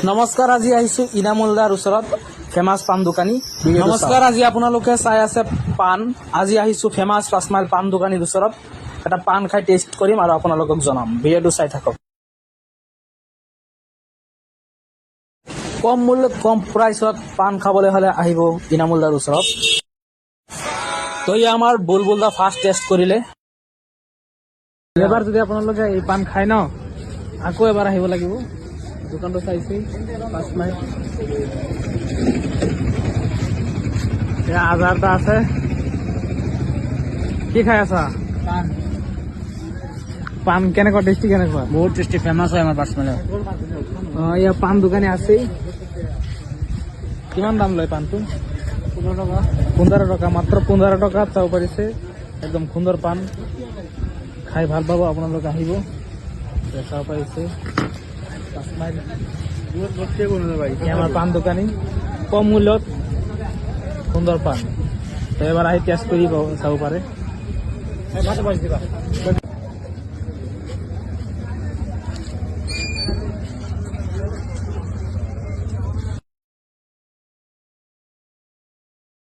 নমস্কাৰ, আজি আহিছো ইনামুলদাৰ ওচৰত ফেমাছ পাণ দোকানী। নমস্কাৰ, আজি আপোনালোকে চাই আছে পাণ। আজি আহিছো ফেমাছ 5 মাইল পাণ দোকানীৰ ওচৰত। এটা পাণ খাই টেষ্ট কৰিম আৰু আপোনালোকক জনাম। ভিডিঅ'টো চাই থাকক। কম মূল্যত কম প্ৰাইচত পাণ খাবলৈ হ'লে আহিব ইনামুলদাৰ ওচৰত। তো আমাৰ বুলবুল দা ফাৰ্ষ্ট টেষ্ট কৰিলে। এবাৰ যদি আপোনালোকে এই পাণ খাই ন, আকৌ এবাৰ আহিব লাগিব। দোকানটো চাইছে 5 মাইল। আজাৰটা আছে। কি খাই আছা? পাণ কেনেকুৱা? টেষ্টি কেনেকুৱা? বহুত টেষ্টি, ফেমাছ হয় আমাৰ 5 মাইলত। ইয়াৰ পাণ দোকানী আছেই। কিমান দাম লয় পাণটো? 15 টকা। মাত্ৰ 15 টকাত চাব পাৰিছে। একদম সুন্দৰ পাণ, খাই ভাল পাব আপোনালোক। আহিব, চাব পাৰিছে 5 মাইল আমাৰ পাণ দোকানী। কম মূল্যত সুন্দৰ পাণ। এবাৰ আহি টেষ্ট কৰি চাব পাৰে।